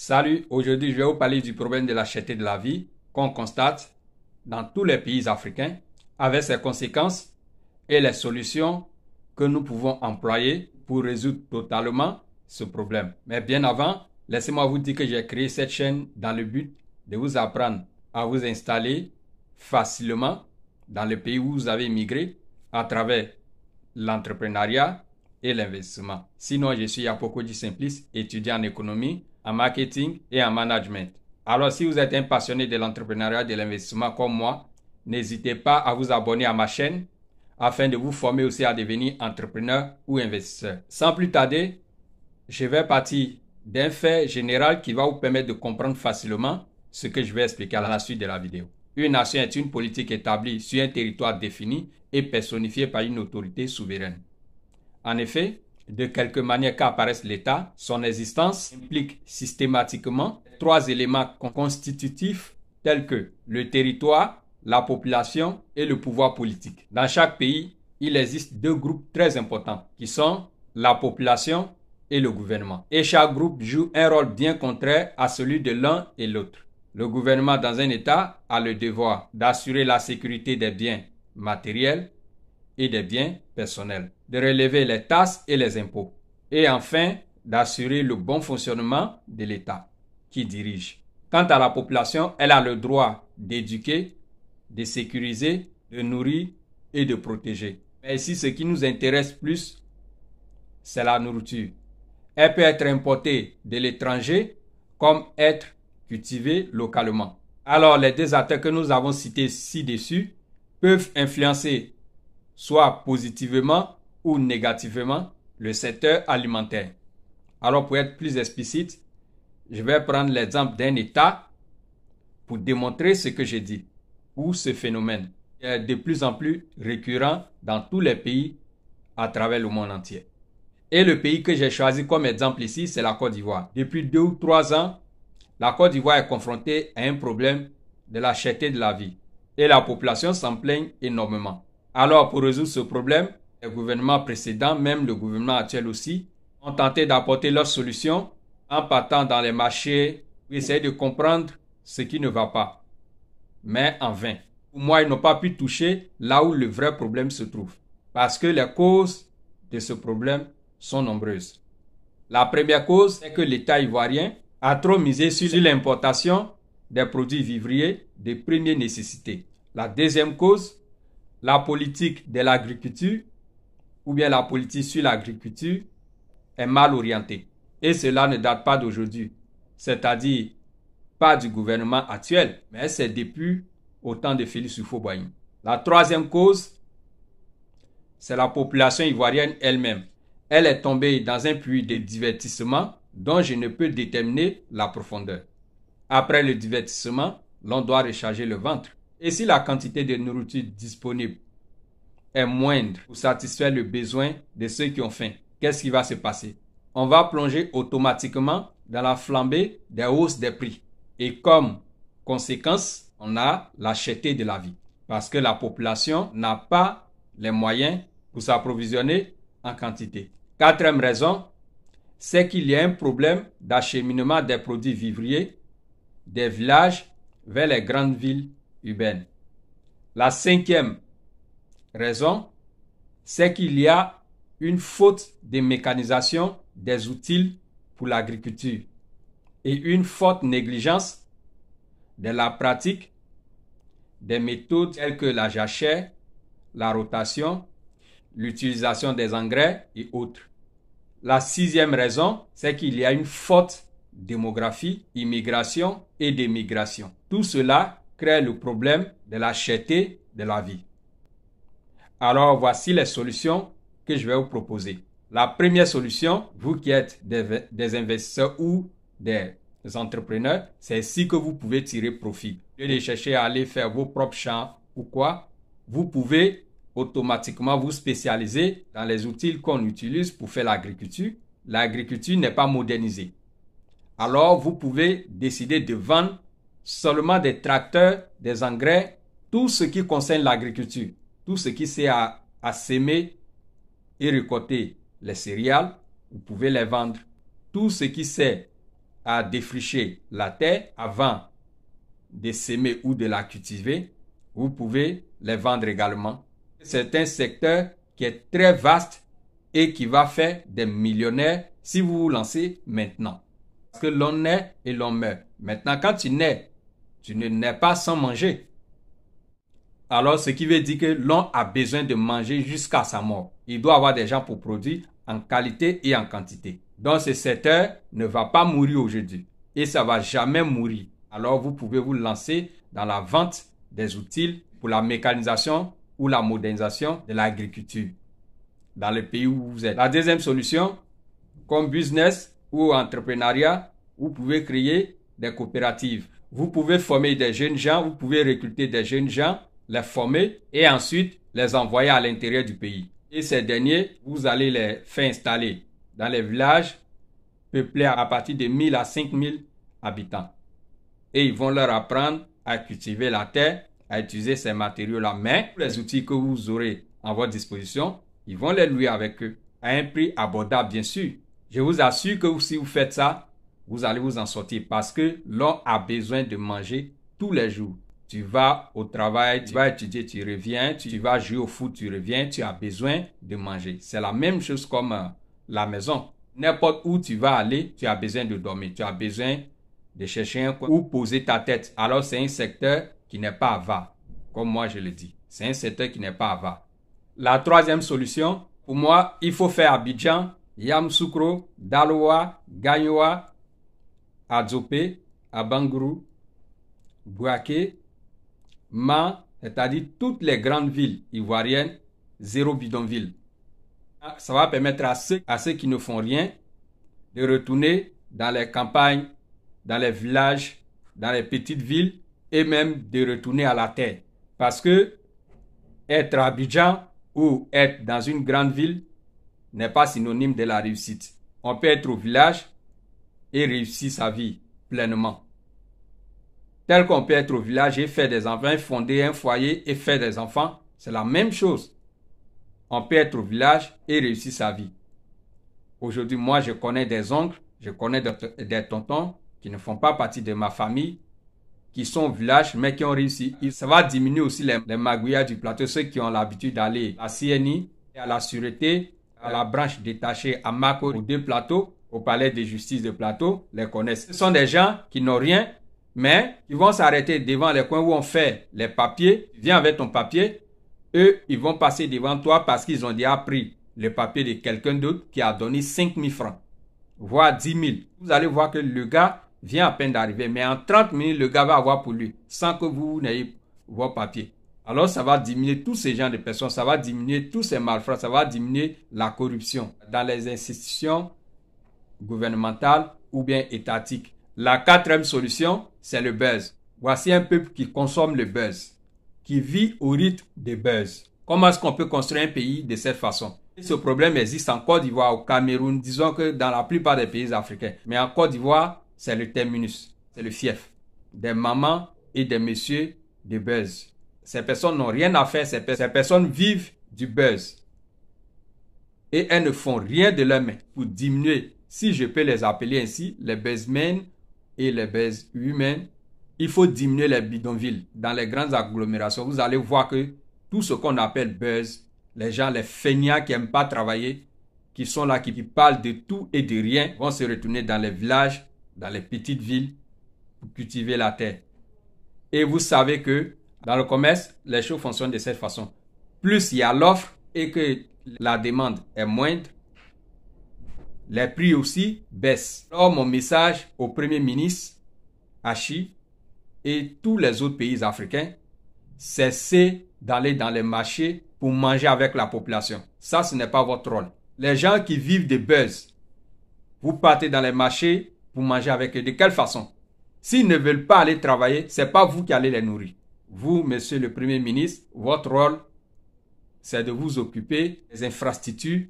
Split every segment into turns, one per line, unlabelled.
Salut, aujourd'hui je vais vous parler du problème de la cherté de la vie qu'on constate dans tous les pays africains avec ses conséquences et les solutions que nous pouvons employer pour résoudre totalement ce problème. Mais bien avant, laissez-moi vous dire que j'ai créé cette chaîne dans le but de vous apprendre à vous installer facilement dans le pays où vous avez migré à travers l'entrepreneuriat et l'investissement. Sinon, je suis Apokodi Simplice, étudiant en économie, en marketing et en management. Alors, si vous êtes un passionné de l'entrepreneuriat et de l'investissement comme moi, n'hésitez pas à vous abonner à ma chaîne afin de vous former aussi à devenir entrepreneur ou investisseur. Sans plus tarder, je vais partir d'un fait général qui va vous permettre de comprendre facilement ce que je vais expliquer à la suite de la vidéo. Une nation est une politique établie sur un territoire défini et personnifiée par une autorité souveraine. En effet, de quelque manière qu'apparaisse l'État, son existence implique systématiquement trois éléments constitutifs tels que le territoire, la population et le pouvoir politique. Dans chaque pays, il existe deux groupes très importants qui sont la population et le gouvernement. Et chaque groupe joue un rôle bien contraire à celui de l'un et l'autre. Le gouvernement dans un État a le devoir d'assurer la sécurité des biens matériels et des biens personnels, de relever les taxes et les impôts, et enfin d'assurer le bon fonctionnement de l'État qui dirige. Quant à la population, elle a le droit d'éduquer, de sécuriser, de nourrir et de protéger. Mais ici, ce qui nous intéresse plus, c'est la nourriture. Elle peut être importée de l'étranger comme être cultivée localement. Alors, les deux acteurs que nous avons cités ci-dessus peuvent influencer soit positivement ou négativement le secteur alimentaire. Alors, pour être plus explicite, je vais prendre l'exemple d'un État pour démontrer ce que j'ai dit, ou ce phénomène est de plus en plus récurrent dans tous les pays à travers le monde entier. Et le pays que j'ai choisi comme exemple ici, c'est la Côte d'Ivoire. Depuis 2 ou 3 ans, la Côte d'Ivoire est confrontée à un problème de la cherté de la vie. Et la population s'en plaigne énormément. Alors, pour résoudre ce problème, les gouvernements précédents, même le gouvernement actuel aussi, ont tenté d'apporter leurs solutions en partant dans les marchés pour essayer de comprendre ce qui ne va pas. Mais en vain. Pour moi, ils n'ont pas pu toucher là où le vrai problème se trouve. Parce que les causes de ce problème sont nombreuses. La première cause est que l'État ivoirien a trop misé sur l'importation des produits vivriers de première nécessité. La deuxième cause, la politique de l'agriculture ou bien la politique sur l'agriculture est mal orientée. Et cela ne date pas d'aujourd'hui, c'est-à-dire pas du gouvernement actuel, mais c'est depuis au temps de Félix Houphouët-Boigny. La troisième cause, c'est la population ivoirienne elle-même. Elle est tombée dans un puits de divertissement dont je ne peux déterminer la profondeur. Après le divertissement, l'on doit recharger le ventre. Et si la quantité de nourriture disponible est moindre pour satisfaire le besoin de ceux qui ont faim, qu'est-ce qui va se passer? On va plonger automatiquement dans la flambée des hausses des prix. Et comme conséquence, on a la cherté de la vie. Parce que la population n'a pas les moyens pour s'approvisionner en quantité. Quatrième raison, c'est qu'il y a un problème d'acheminement des produits vivriers des villages vers les grandes villes urbaines. La cinquième raison, c'est qu'il y a une faute de mécanisation des outils pour l'agriculture et une forte négligence de la pratique des méthodes telles que la jachère, la rotation, l'utilisation des engrais et autres. La sixième raison, c'est qu'il y a une forte démographie, immigration et démigration. Tout cela crée le problème de la cherté de la vie. Alors, voici les solutions que je vais vous proposer. La première solution, vous qui êtes des investisseurs ou des entrepreneurs, c'est ici que vous pouvez tirer profit. Au lieu de chercher à aller faire vos propres champs ou quoi, vous pouvez automatiquement vous spécialiser dans les outils qu'on utilise pour faire l'agriculture. L'agriculture n'est pas modernisée. Alors, vous pouvez décider de vendre seulement des tracteurs, des engrais, tout ce qui concerne l'agriculture, tout ce qui sert à s'aimer et récolter les céréales, vous pouvez les vendre. Tout ce qui sert à défricher la terre avant de s'aimer ou de la cultiver, vous pouvez les vendre également. C'est un secteur qui est très vaste et qui va faire des millionnaires si vous vous lancez maintenant. Parce que l'on naît et l'on meurt. Maintenant, quand tu nais, tu ne nais pas sans manger. Alors, ce qui veut dire que l'on a besoin de manger jusqu'à sa mort. Il doit avoir des gens pour produire en qualité et en quantité. Donc, ce secteur ne va pas mourir aujourd'hui et ça ne va jamais mourir. Alors, vous pouvez vous lancer dans la vente des outils pour la mécanisation ou la modernisation de l'agriculture dans le pays où vous êtes. La deuxième solution, comme business ou entrepreneuriat, vous pouvez créer des coopératives. Vous pouvez former des jeunes gens, vous pouvez recruter des jeunes gens, les former et ensuite les envoyer à l'intérieur du pays. Et ces derniers, vous allez les faire installer dans les villages peuplés à partir de 1000 à 5000 habitants. Et ils vont leur apprendre à cultiver la terre, à utiliser ces matériaux-là. Mais les outils que vous aurez à votre disposition, ils vont les louer avec eux à un prix abordable, bien sûr. Je vous assure que si vous faites ça, vous allez vous en sortir parce que l'on a besoin de manger tous les jours. Tu vas au travail, tu vas étudier, tu reviens, tu vas jouer au foot, tu reviens, tu as besoin de manger. C'est la même chose comme la maison. N'importe où tu vas aller, tu as besoin de dormir, tu as besoin de chercher un coin où poser ta tête. Alors c'est un secteur qui n'est pas avare, comme moi je le dis. C'est un secteur qui n'est pas avare. La troisième solution, pour moi, il faut faire Abidjan, Yamoussoukro, Daloa, Gagnoa, Adzopé, Abangourou, Bouaké, Ma, c'est-à-dire toutes les grandes villes ivoiriennes, zéro bidonville. Ça va permettre à ceux qui ne font rien de retourner dans les campagnes, dans les villages, dans les petites villes et même de retourner à la terre. Parce que être à Abidjan ou être dans une grande ville n'est pas synonyme de la réussite. On peut être au village et réussir sa vie pleinement. Tel qu'on peut être au village et faire des enfants, fonder un foyer et faire des enfants, c'est la même chose. On peut être au village et réussir sa vie. Aujourd'hui, moi, je connais des oncles, je connais des tontons qui ne font pas partie de ma famille, qui sont au village, mais qui ont réussi. Ça va diminuer aussi les magouillards du plateau, ceux qui ont l'habitude d'aller à CNI, à la sûreté, à la branche détachée à Mako, aux deux plateaux, au palais de justice de plateau, les connaissent. Ce sont des gens qui n'ont rien, mais ils vont s'arrêter devant les coins où on fait les papiers. Viens avec ton papier. Eux, ils vont passer devant toi parce qu'ils ont déjà pris le papier de quelqu'un d'autre qui a donné 5 000 francs, voire 10 000. Vous allez voir que le gars vient à peine d'arriver, mais en 30 minutes, le gars va avoir pour lui, sans que vous n'ayez vos papiers. Alors, ça va diminuer tous ces genres de personnes, ça va diminuer tous ces malfrats, ça va diminuer la corruption dans les institutions gouvernementales ou bien étatiques. La quatrième solution, c'est le buzz. Voici un peuple qui consomme le buzz, qui vit au rythme des buzz. Comment est-ce qu'on peut construire un pays de cette façon? Ce problème existe en Côte d'Ivoire, au Cameroun, disons que dans la plupart des pays africains. Mais en Côte d'Ivoire, c'est le terminus, c'est le fief des mamans et des messieurs de buzz. Ces personnes n'ont rien à faire, ces personnes vivent du buzz. Et elles ne font rien de leurs mains pour diminuer, si je peux les appeler ainsi, les buzzmen et les buzzwomen. Il faut diminuer les bidonvilles. Dans les grandes agglomérations, vous allez voir que tout ce qu'on appelle buzz, les gens, les feignants qui n'aiment pas travailler, qui sont là, qui parlent de tout et de rien, vont se retourner dans les villages, dans les petites villes, pour cultiver la terre. Et vous savez que dans le commerce, les choses fonctionnent de cette façon. Plus il y a l'offre et que la demande est moindre, les prix aussi baissent. Alors mon message au Premier ministre, Hachi, et tous les autres pays africains, cessez d'aller dans les marchés pour manger avec la population. Ça, ce n'est pas votre rôle. Les gens qui vivent de buzz, vous partez dans les marchés pour manger avec eux. De quelle façon? S'ils ne veulent pas aller travailler, ce n'est pas vous qui allez les nourrir. Vous, monsieur le Premier ministre, votre rôle, c'est de vous occuper des infrastructures,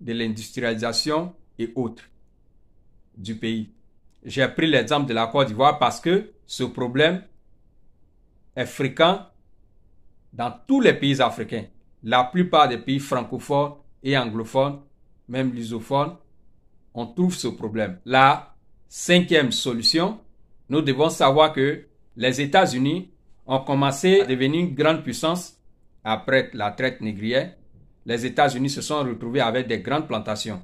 de l'industrialisation et autres du pays. J'ai pris l'exemple de la Côte d'Ivoire parce que ce problème est fréquent dans tous les pays africains. La plupart des pays francophones et anglophones, même lusophones, on trouve ce problème. Là, Cinquième solution, nous devons savoir que les États-Unis ont commencé à devenir une grande puissance après la traite négrière. Les États-Unis se sont retrouvés avec des grandes plantations,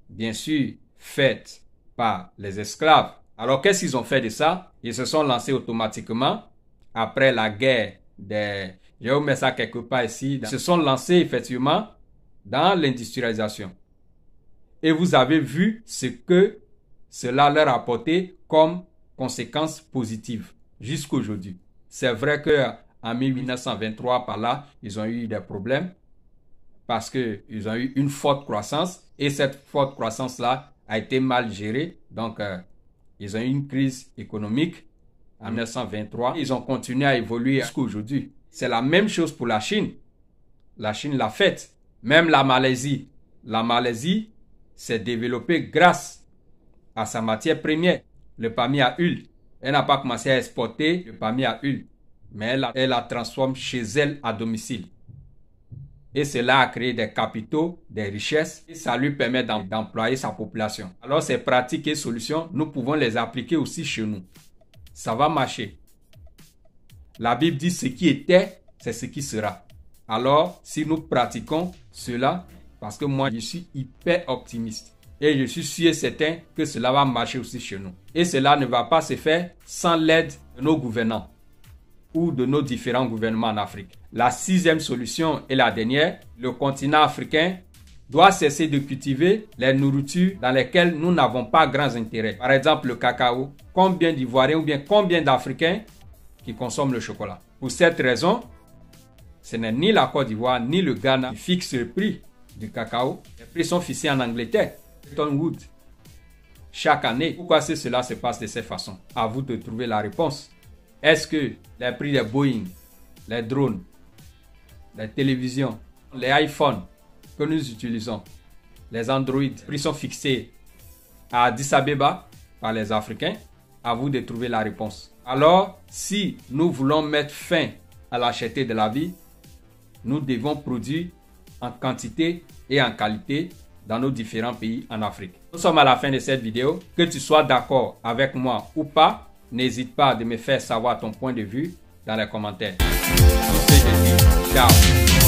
bien sûr faites par les esclaves. Alors qu'est-ce qu'ils ont fait de ça? Ils se sont lancés automatiquement après la guerre des... Je vais vous mettre ça quelque part ici. Ils se sont lancés effectivement dans l'industrialisation. Et vous avez vu ce que cela leur a apporté comme conséquences positives jusqu'à aujourd'hui. C'est vrai qu'en 1923, par là, ils ont eu des problèmes parce qu'ils ont eu une forte croissance et cette forte croissance-là a été mal gérée. Donc, ils ont eu une crise économique en 1923. Ils ont continué à évoluer jusqu'à aujourd'hui. C'est la même chose pour la Chine. La Chine l'a faite. Même la Malaisie. La Malaisie s'est développée grâce à sa matière première, le palmier à huile. Elle n'a pas commencé à exporter le palmier à huile, mais elle la transforme chez elle à domicile. Et cela a créé des capitaux, des richesses, et ça lui permet d'employer sa population. Alors ces pratiques et solutions, nous pouvons les appliquer aussi chez nous. Ça va marcher. La Bible dit ce qui était, c'est ce qui sera. Alors, si nous pratiquons cela, parce que moi, je suis hyper optimiste. Et je suis sûr et certain que cela va marcher aussi chez nous. Et cela ne va pas se faire sans l'aide de nos gouvernants ou de nos différents gouvernements en Afrique. La sixième solution et la dernière, le continent africain doit cesser de cultiver les nourritures dans lesquelles nous n'avons pas grand intérêt. Par exemple, le cacao. Combien d'Ivoiriens ou bien combien d'Africains qui consomment le chocolat? Pour cette raison, ce n'est ni la Côte d'Ivoire ni le Ghana qui fixent le prix du cacao. Les prix sont fixés en Angleterre. Wood, chaque année. Pourquoi cela se passe de cette façon? À vous de trouver la réponse. Est-ce que les prix des Boeing, les drones, les télévisions, les iPhones que nous utilisons, les Android, les prix sont fixés à Addis Abeba par les Africains? À vous de trouver la réponse. Alors, si nous voulons mettre fin à la cherté de la vie, nous devons produire en quantité et en qualité dans nos différents pays en Afrique. Nous sommes à la fin de cette vidéo. Que tu sois d'accord avec moi ou pas, n'hésite pas à me faire savoir ton point de vue dans les commentaires. On se dit ciao.